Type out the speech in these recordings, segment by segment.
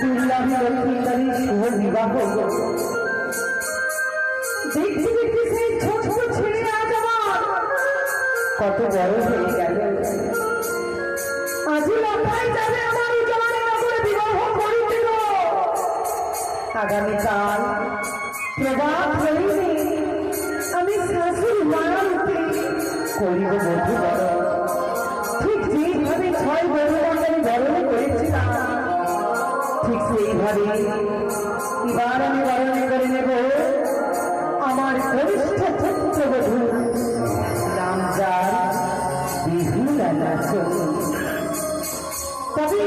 দুর্লভী লক্ষ্মীকারী শুভ বিবাহ। দেখতে দেখতে সেই ছোট ছেলে আজ আমার কত বড় হয়ে গেল। আজই লঙ্কায় যাবে আমার উজানে নগরে বিবাহ করিতে। আগামীকাল প্রভাত হইলে আমি শাশুড়ি মায়াকে করিব বধূ বরণ। ঠিক যেইভাবে 6 বধূকে আমি বরণ করেছিলাম, ঠিক সেইভাবে এবার আমি বরণ করে নেব আমার কনিষ্ঠ পুত্রবধূ নাম যার বিহুরানা। তবে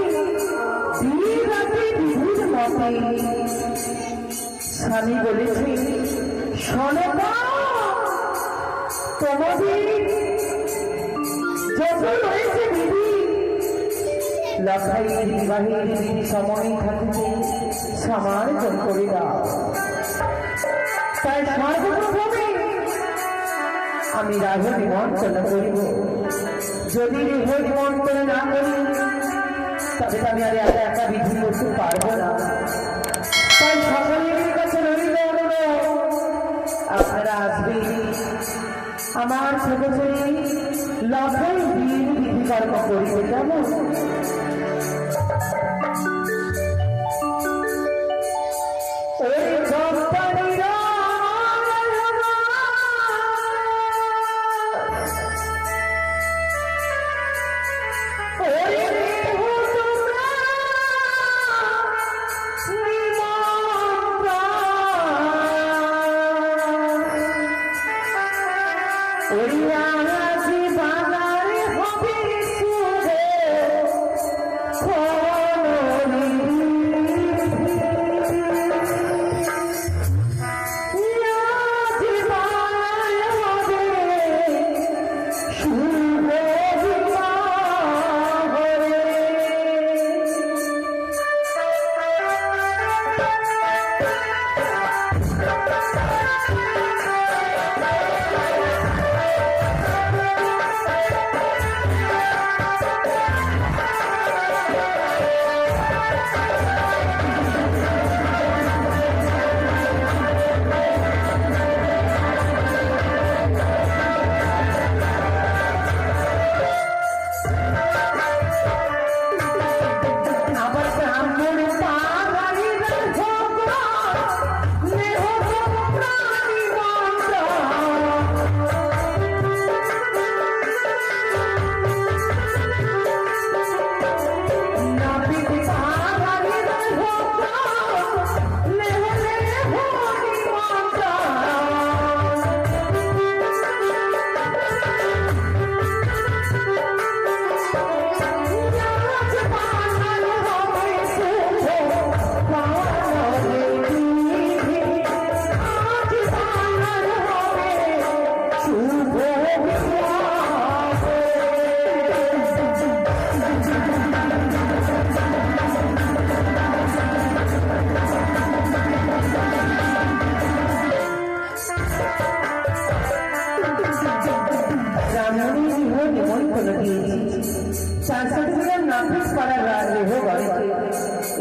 বিয়ের রাতে বিহুর মতে স্বামী বলেছে, সনকা তোমাদের যত রয়েছে বিধি, লখাইয়ের বিবাহের সময় থাকিতে সমার্জন করে দাও। তাই সর্বপ্রথমে আমি রাহ নিমন্ত্রণ করিব। যদি রাহ নিমন্ত্রণ না করি তবে আমি আর একা একা বিধি করতে পারবো না। তাই সকলের কাছে রইল অনুরোধ, আপনারা আসবেন আমার ছোট ছেলে লখাই বিয়ের বিধিকর্ম করিতে। কেমন?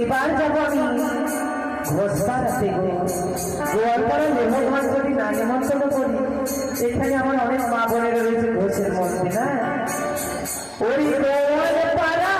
এবার যাবো আমি ঘোষপাড়াতে। গোয়ালপাড়া লেহঘাট যদি না নিমন্ত্রণ করি, এখানে আমার অনেক মা বোনেরা রয়েছে ঘোষের মধ্যে। না ওই গোয়ালপাড়া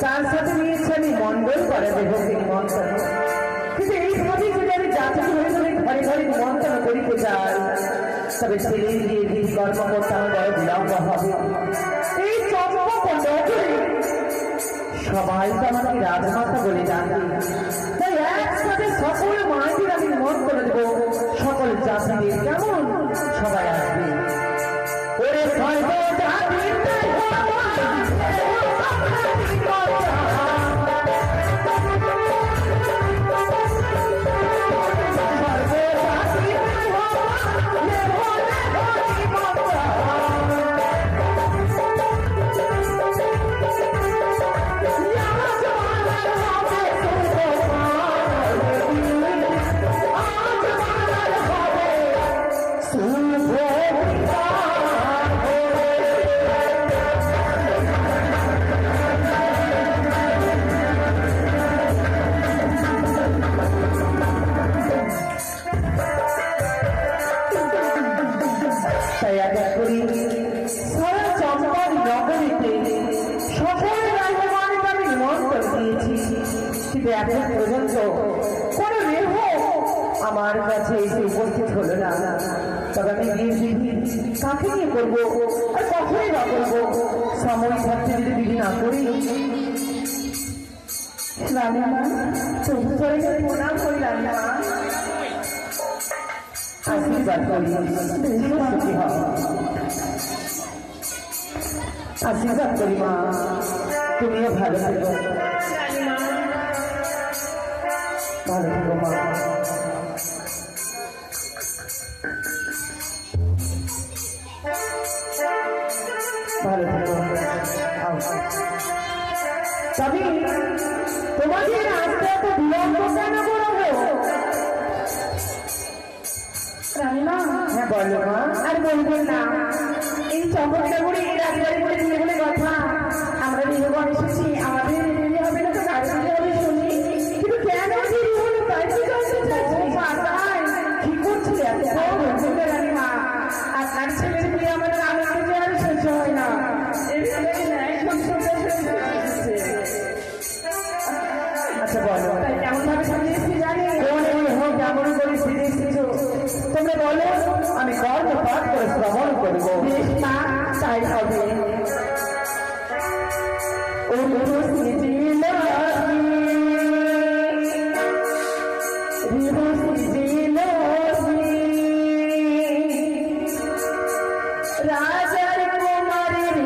তার সাথে নিয়েছি আমি মন্ডল পাড়া দেবকে নিমন্ত্রণ। কিন্তু এইভাবে যদি আমি জাতি ঘরে ঘরে নিমন্ত্রণ করিতে চাই তবে ছেলের বিয়ে বিধি কর্ম করতে আমার বড় বিলম্ব হবে। এই চম্পকনগরে সবাই তো আমাকে রাজমাতা বলে ডাকে, তাই একসাথে সকল মায়েদের আমি মন করে দেবো, সকল জাতিদের কেমন সবাই আসবে। ওরে সর্ব জাতির পর্যন্ত কোনো রেহ আমার কাছে এসে উপস্থিত হলো না। তবে আমি বিয়ে বিধি কাকে নিয়ে করবো আর কখনই না করবো, সময় থাকতে যদি বিধি না করি। রানীমা তবু করে প্রণাম করি রানীমা, আশীর্বাদ করি সুখী হও, আশীর্বাদ করি মা, তুমিও ভালো থেকো, ভালো থেকো মা। ভালো থেকো। তবে তোমাদের আসতে এত বিলম্ব কেন করবো রানীমা? হ্যাঁ বলো মা। আর বলবেন না, এই চম্পকনগরে এই রাজবাড়ি করে দিয়ে বলে কথা, আমরা বিবাহ এসেছি, আমাদের বিয়ে হবে না তো কাজ হবে শুনি, কিন্তু কেন যে হলো তাই তো জানতে চাইছি। কি করছিলে রানীমা? আপনার ছেলের বিয়ে আমাদের আনন্দ আর সহ্য হয় না, আচ্ছা বলো তাই কেমন ভাবে সাজিয়েছি জানি? কেমন করে ফিরে এসেছো তোমরা বলো, আমি গর্ব পাঠ করে শ্রবণ করবো। বেশ মা, তাই হবে। রাজার কুমারের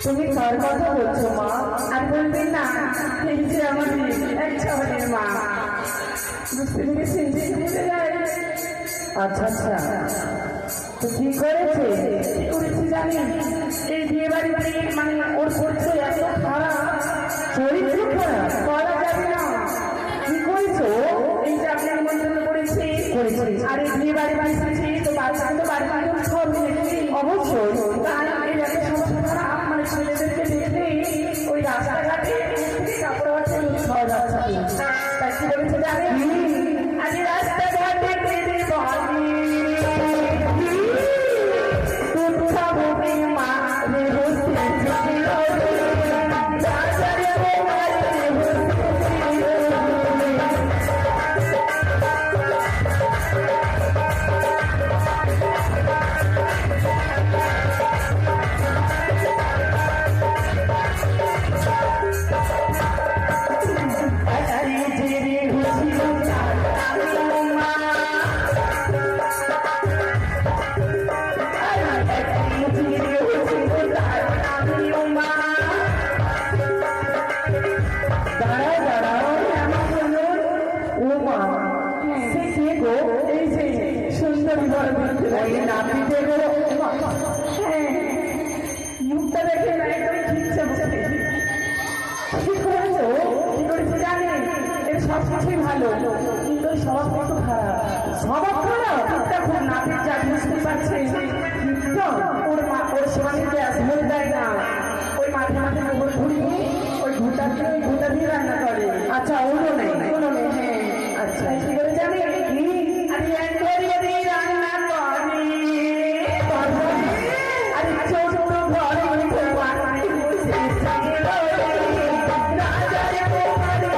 তুমি কার কথা বলছো মা? আর বলবেন না, এই যে আমাদের এক ছাওয়ালের মা, বুঝতে পেরেছেন যে বুঝে যায়। আচ্ছা আচ্ছা, তো কি করেছে? কি করেছে জানি? এই বিয়ে বাড়িতে মানে ওর চরিত্র এত খারাপ, চরিত্র খারাপ বলা যাবে না। কি করেছো? এই যে আপনি নিমন্ত্রণ করেছি, আর এই বিয়ে বাড়ি বাড়িতেছি তো বাড়ি তো বাড়ি সব অবশ্যই এই এত সমস্যা খারাপ, মানে ছেলেদেরকে দেখলে ওই রাস্তাঘাটে কাপড় খাওয়া যাচ্ছে। তাই কি বলেছে জানি? আজ রাস্তাঘাটে মা ওই নাপিতে গো হ্যাঁ, মুখটা দেখে না একদমই ঠিকছে বসে কি করেছো? কি করেছে জানেন? এর সব কিছুই ভালো, কিন্তু ওই স্বভাব কত খারাপ। স্বভাব খারাপ? একটা খুব নাপিত যা বুঝতে পারছে, কিন্তু ওর স্বামীকে ভুল দেয় না, ওই মাঝে মাঝে গোবর ঘুরিয়ে ওই ঘুটা দিয়ে রান্না করে। আচ্ছা ওরও নেই। উনুনে, হ্যাঁ। আচ্ছা তাই কি করে জানেন? আমি এক ঘরে দিয়ে রান্না করি, আরে ছোট ঘরে উঠে বাড়ি বসে থাকে রাজারে পোহারে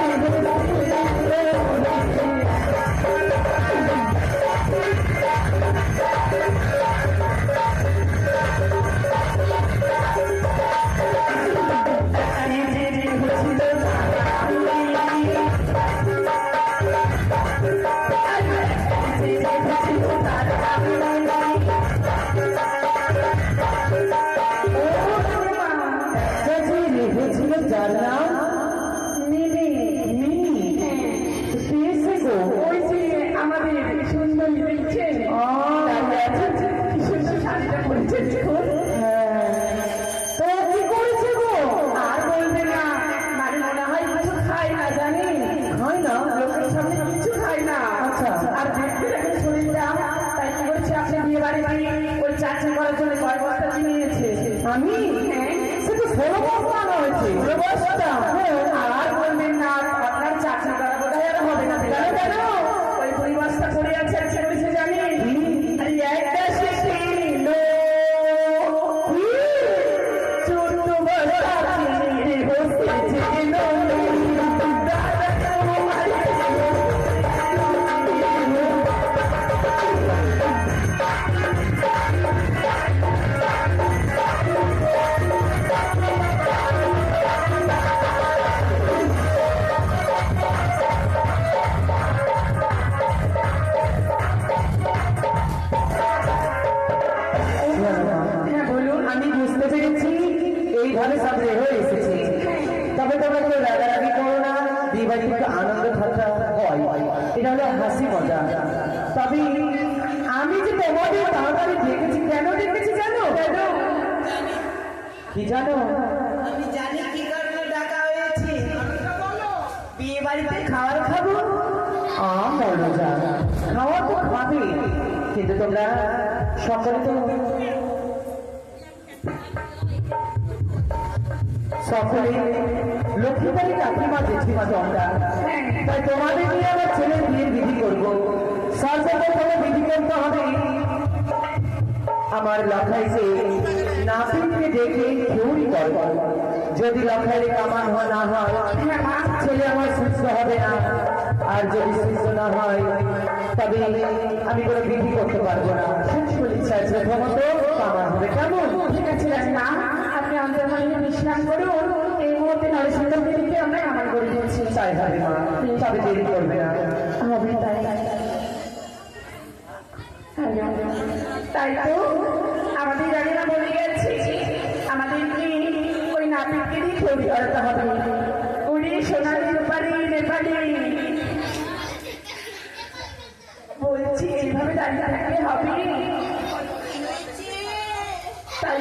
রেখেছিল যার নাম মিনি। মিনি। পেয়েছে গো? ওই যে আমাদের সুন্দরী দেখছেন, দাঁড়িয়ে আছে, কি সুন্দর শাড়িটা পরেছে দেখুন। তো কি করেছে গো? আর বলবে না, মানে মনে হয় কিছু খাই না, জানেন? হয় না? লোকের সামনে কিছু খাই না। আচ্ছা। আর দেখতে দেখতে শরীরটা, তাই কি করেছে, আপনি বিয়ে বাড়ি ওই চাকরি করার জন্য কয় বস্তা চিনি নিয়েছে। আমি? হ্যাঁ, সে তো 16 বস্তা আনা হয়েছে। 16 বস্তা? আর বলবেন না, আপনার চাকরি করা বোধহয় আর হবে না। কেন কেন? ওই 2 বস্তা পড়ে আছে, আর কি করেছে জানেন? আরে একটা সে কিনল 14 বস্তা চিনি বসেছিল। হ্যাঁ বলুন। আমি বুঝতে পেরেছি এইভাবে সব হয়ে এসেছে। তবে তোমরা কেউ রাগারাগি করো না, বিয়ে বাড়িতে একটু আনন্দ ঠাট্টা হয়, এটা হলো হাসি মজা। তবে আমি যে তোমাদের তাড়াতাড়ি দেখেছি, কেন দেখেছি জানো? কেন? কি জানো? আমি জানি কি কারণে ডাকা হয়েছে। বিয়ে বাড়িতে খাবার খাবো। বলো যা, খাওয়া তো খাবে, কিন্তু তোমরা সকলে তো সকলে লক্ষ্মীবাড়ি কাকিমা জেঠিমা তোমরা, তাই তোমাদের নিয়ে আমার ছেলের বিয়ের বিধি করবো। সর্বপ্রথমে বিধি করতে হবে আমার লখাইকে নাপিতকে ডেকে খেউরি করব। যদি লখাইলে কামান না হয়, ছেলে আমার সুস্থ হবে না, আর যদি সুস্থ না হয় তবে আমি কোনো বিধি করতে পারবো না। প্রথমত কামান হবে, কেমন? ঠিক আছে না, আপনি অন্তর্মনে বিশ্রাম করুন। এই মুহূর্তে নরসিংহকে দিকে আমরা কামান করে দিচ্ছি। তাই হবে মা, তবে দেরি করবে না। হবে তাই। তাই তো আমাদের রানীরা বলে গেছে, আমাদেরকে ওই নাপিতকে দিয়ে তৈরি করাতে হবে। উনি সোনালি রূপালি নেপালি। বলছি এইভাবে দাঁড়িয়ে থাকলে হবে? তাই